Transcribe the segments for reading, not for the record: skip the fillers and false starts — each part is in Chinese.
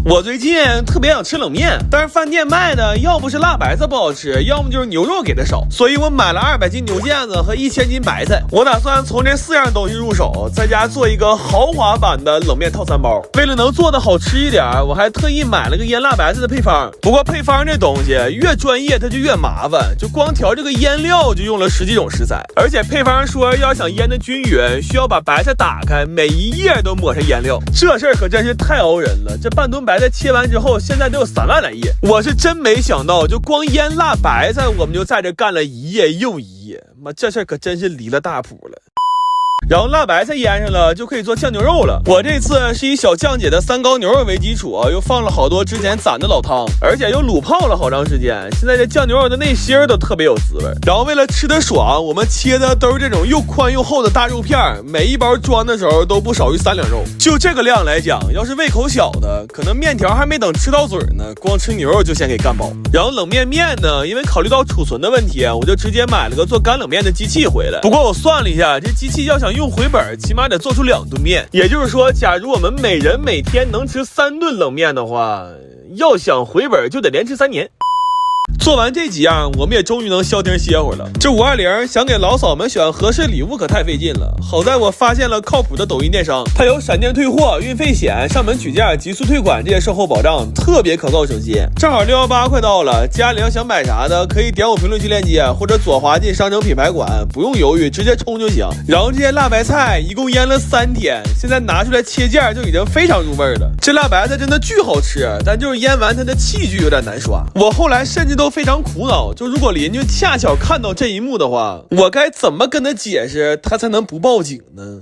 我最近特别想吃冷面，但是饭店卖的要不是辣白菜不好吃，要么就是牛肉给的少，所以我买了200斤牛腱子和1000斤白菜。我打算从这4样东西入手，在家做一个豪华版的冷面套餐包。为了能做的好吃一点，我还特意买了个腌辣白菜的配方。不过配方这东西越专业它就越麻烦，就光调这个腌料就用了10几种食材，而且配方说要想腌的均匀，需要把白菜打开，每一页都抹上腌料。这事儿可真是太熬人了，这半吨白菜切完之后，现在都有3万来页。我是真没想到，就光腌辣白菜，我们就在这干了一页又一页。妈，这事儿可真是离了大谱了。然后辣白菜腌上了，就可以做酱牛肉了。我这次是以小酱姐的3高牛肉为基础，又放了好多之前攒的老汤，而且又卤泡了好长时间。现在这酱牛肉的内心都特别有滋味。然后为了吃得爽，我们切的都是这种又宽又厚的大肉片，每一包装的时候都不少于3两肉。就这个量来讲，要是胃口小的，可能面条还没等吃到嘴呢，光吃牛肉就先给干饱。然后冷面呢，因为考虑到储存的问题，我就直接买了个做干冷面的机器回来。不过我算了一下，这机器要想用回本，起码得做出2顿面。也就是说，假如我们每人每天能吃3顿冷面的话，要想回本就得连吃3年。做完这几样，我们也终于能消停歇会儿了。这520想给老嫂们选合适礼物可太费劲了。好在我发现了靠谱的抖音电商，它有闪电退货、运费险、上门取件、极速退款这些售后保障，特别可靠省心。正好618快到了，家里要想买啥的，可以点我评论区链接，或者左滑进商城品牌馆，不用犹豫，直接冲就行。然后这些辣白菜一共腌了3天，现在拿出来切件就已经非常入味了。这辣白菜真的巨好吃，但就是腌完它的器具有点难刷。我后来甚至都非常苦恼，就如果邻居恰巧看到这一幕的话，我该怎么跟他解释，他才能不报警呢？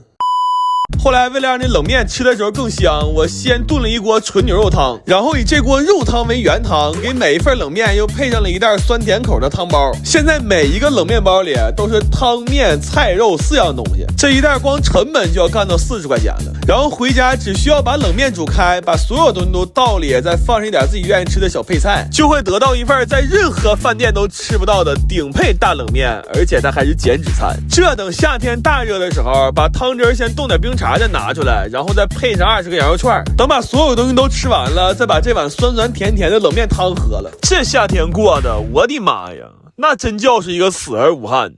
后来为了让这冷面吃的时候更香，我先炖了一锅纯牛肉汤，然后以这锅肉汤为原汤，给每一份冷面又配上了一袋酸甜口的汤包。现在每一个冷面包里都是汤面菜肉4样东西，这一袋光成本就要干到40块钱了。然后回家只需要把冷面煮开，把所有东西都倒里，再放上一点自己愿意吃的小配菜，就会得到一份在任何饭店都吃不到的顶配大冷面，而且它还是减脂餐。这等夏天大热的时候，把汤汁先冻点冰茶再拿出来，然后再配上20个羊肉串，等把所有东西都吃完了，再把这碗酸酸甜甜的冷面汤喝了。这夏天过的，我的妈呀，那真叫是一个死而无憾。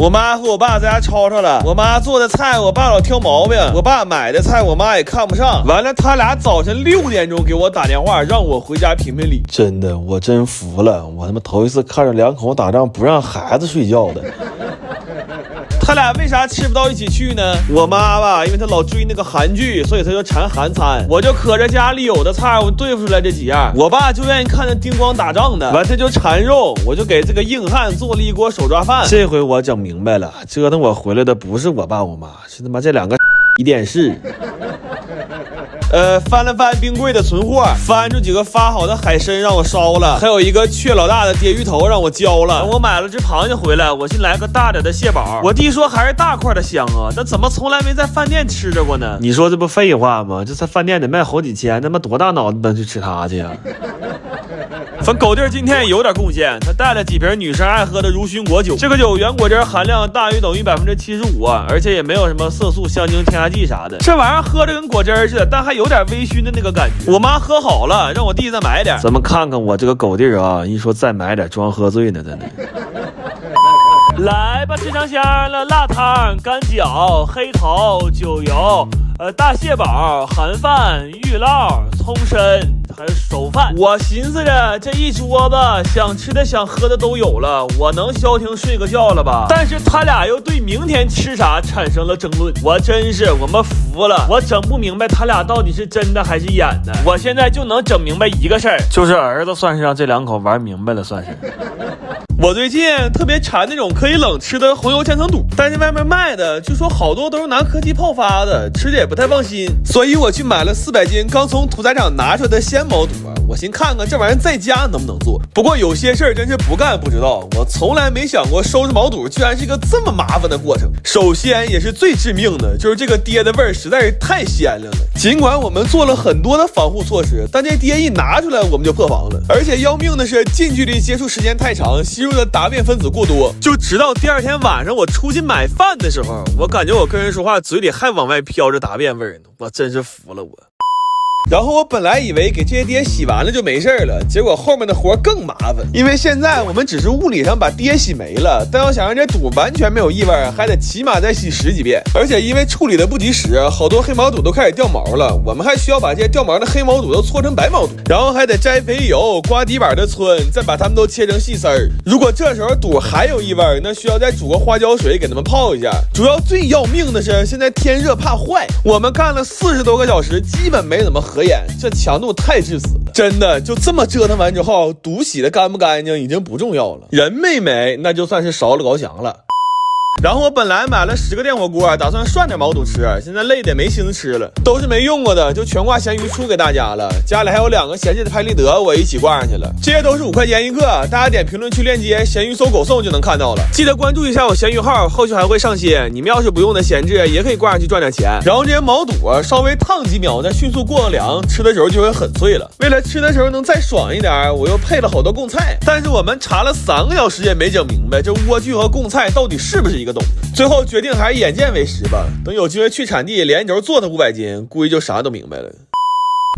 我妈和我爸在家吵吵了，我妈做的菜我爸老挑毛病，我爸买的菜我妈也看不上，完了他俩早晨6点钟给我打电话让我回家评评理。真的，我真服了，我他妈头一次看着2口打仗不让孩子睡觉的。他俩为啥吃不到一起去呢？我妈吧，因为她老追那个韩剧，所以她就馋韩餐。我就可着家里有的菜我对付出来这几样。我爸就愿意看着叮咣打仗的，完他就馋肉，我就给这个硬汉做了一锅手抓饭。这回我整明白了，折腾我回来的不是我爸我妈，是他妈这2个一电视。翻了翻冰柜的存货，翻出几个发好的海参让我烧了，还有一个缺老大的鲽鱼头让我浇了。我买了只螃蟹回来，我先来个大点的蟹堡。我弟说还是大块的香啊，但怎么从来没在饭店吃着过呢？你说这不废话吗？这在饭店得卖好几千，他妈多大脑子能去吃它去啊？反狗弟今天也有点贡献，他带了几瓶女生爱喝的如熏果酒，这个酒原果汁含量大于等于75%，而且也没有什么色素、香精、添加剂啥的。这玩意儿喝着跟果汁似的，但还有点微醺的那个感觉。我妈喝好了，让我弟再买点。咱们看看我这个狗弟啊，一说再买点，装喝醉呢，真的。来吧，吃尝鲜了，辣汤、干饺、黑头、酒油。大蟹堡、韩饭、玉烙、葱参，还有手饭。我寻思着这一桌子想吃的想喝的都有了，我能消停睡个觉了吧？但是他俩又对明天吃啥产生了争论，我们服了。我整不明白他俩到底是真的还是演的。我现在就能整明白一个事儿，就是儿子算是让这2口玩明白了，算是。我最近特别馋那种可以冷吃的红油千层肚，但是外面卖的据说好多都是拿科技泡发的，吃着也不太放心，所以我去买了400斤刚从屠宰场拿出来的鲜毛肚。我先看看这玩意儿在家能不能做。不过有些事儿真是不干不知道，我从来没想过收拾毛肚居然是一个这么麻烦的过程。首先也是最致命的，就是这个爹的味儿实在是太鲜亮了。尽管我们做了很多的防护措施，但这爹一拿出来我们就破防了。而且要命的是近距离接触时间太长，吸入的答辩分子过多，就直到第2天晚上我出去买饭的时候，我感觉我跟人说话嘴里还往外飘着答辩味儿呢，我真是服了我。然后我本来以为给这些爹洗完了就没事了，结果后面的活更麻烦，因为现在我们只是物理上把爹洗没了，但要想让这肚完全没有异味，还得起码再洗10几遍。而且因为处理的不及时，好多黑毛肚都开始掉毛了，我们还需要把这些掉毛的黑毛肚都搓成白毛肚，然后还得摘肥油、刮底板的皴，再把它们都切成细丝儿。如果这时候肚还有异味，那需要再煮个花椒水给它们泡一下。主要最要命的是现在天热怕坏，我们干了40多个小时，基本没怎么合眼，这强度太致死了。真的就这么折腾完之后，肚洗的干不干净已经不重要了，人没没那就算是烧了高翔了。然后我本来买了10个电火锅，打算涮点毛肚吃，现在累得没心思吃了，都是没用过的，就全挂咸鱼出给大家了。家里还有2个闲置的拍立得，我一起挂上去了。这些都是5块钱一个，大家点评论区链接，咸鱼搜狗送就能看到了。记得关注一下我咸鱼号，后续还会上新。你们要是不用的闲置，也可以挂上去赚点钱。然后这些毛肚稍微烫几秒，再迅速过个凉，吃的时候就会很脆了。为了吃的时候能再爽一点，我又配了好多贡菜，但是我们查了3个小时也没整明白这莴苣和贡菜到底是不是一个东西。最后决定还是眼见为实吧，等有机会去产地连轴做它500斤，估计就啥都明白了。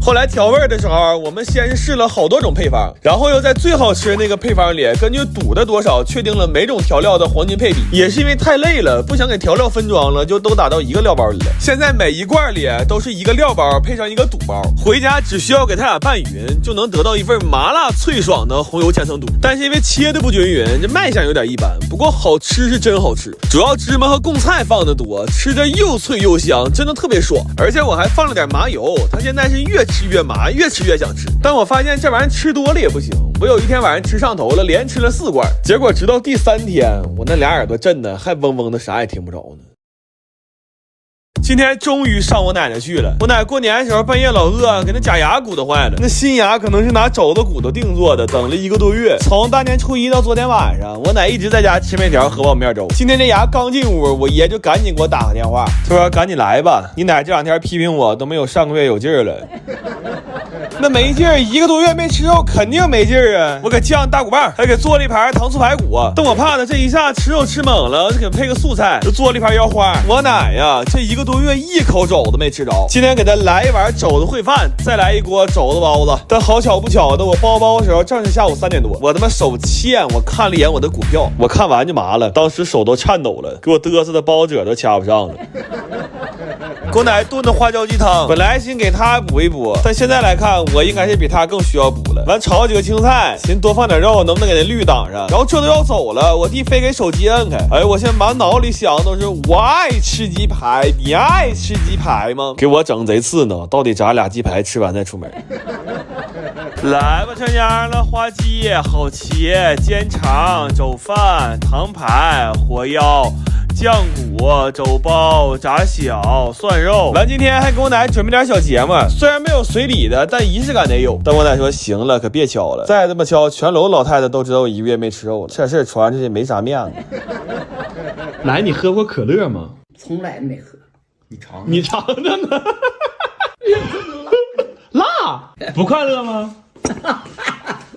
后来调味的时候，我们先是试了好多种配方，然后又在最好吃的那个配方里，根据肚的多少确定了每种调料的黄金配比。也是因为太累了，不想给调料分装了，就都打到一个料包里了。现在每一罐里都是一个料包配上一个肚包，回家只需要给它俩拌匀，就能得到一份麻辣脆爽的红油千层肚。但是因为切的不均匀，这卖相有点一般，不过好吃是真好吃，主要芝麻和贡菜放的多，吃着又脆又香，真的特别爽。而且我还放了点麻油，它现在是越吃越麻，越吃越想吃。但我发现这玩意儿吃多了也不行，我有一天晚上吃上头了，连吃了4罐，结果直到第3天，我那俩耳朵震的还嗡嗡的，啥也听不着呢。今天终于上我奶奶去了，我奶过年的时候半夜老饿，给那假牙骨头坏了，那新牙可能是拿肘子骨头定做的，等了1个多月，从大年初1到昨天晚上，我奶一直在家吃面条喝泡面粥。今天这牙刚进屋，我爷就赶紧给我打个电话，他说赶紧来吧，你奶这2天批评我都没有上个月有劲儿了。那没劲儿，1个多月没吃肉，肯定没劲儿啊！我给酱大骨棒，还给做了一盘糖醋排骨，但我怕他这一下吃肉吃猛了，就给配个素菜，就做了一盘腰花。我奶呀，这1个多月一口肘子没吃着，今天给他来一碗肘子烩饭，再来一锅肘子包子。但好巧不巧的，我包的时候正是下午3点多，我他妈手欠，我看了一眼我的股票，我看完就麻了，当时手都颤抖了，给我嘚瑟的包褶都掐不上了。给我奶炖的花椒鸡汤，本来先给他补一补，但现在来看，我应该是比他更需要补了。完炒几个青菜，寻多放点肉，能不能给那绿挡上？然后这都要走了，我弟非给手机摁开。哎，我现在满脑里想的都是我爱吃鸡排，你爱吃鸡排吗？给我整贼刺挠，到底炸俩鸡排吃完再出门。来吧，全家了，花鸡好切，煎肠、肘饭、糖排、火腰。酱骨、肘包、炸小、涮肉。完今天还给我奶准备点小节目，虽然没有随礼的，但仪式感得有。但我奶说行了，可别敲了，再这么敲，全楼老太太都知道我1个月没吃肉了，这事传出去没啥面子。奶，你喝过可乐吗？从来没喝。你尝着呢？辣，不快乐吗？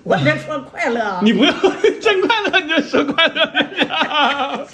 我这说快乐，你不要真快乐，你就说快乐。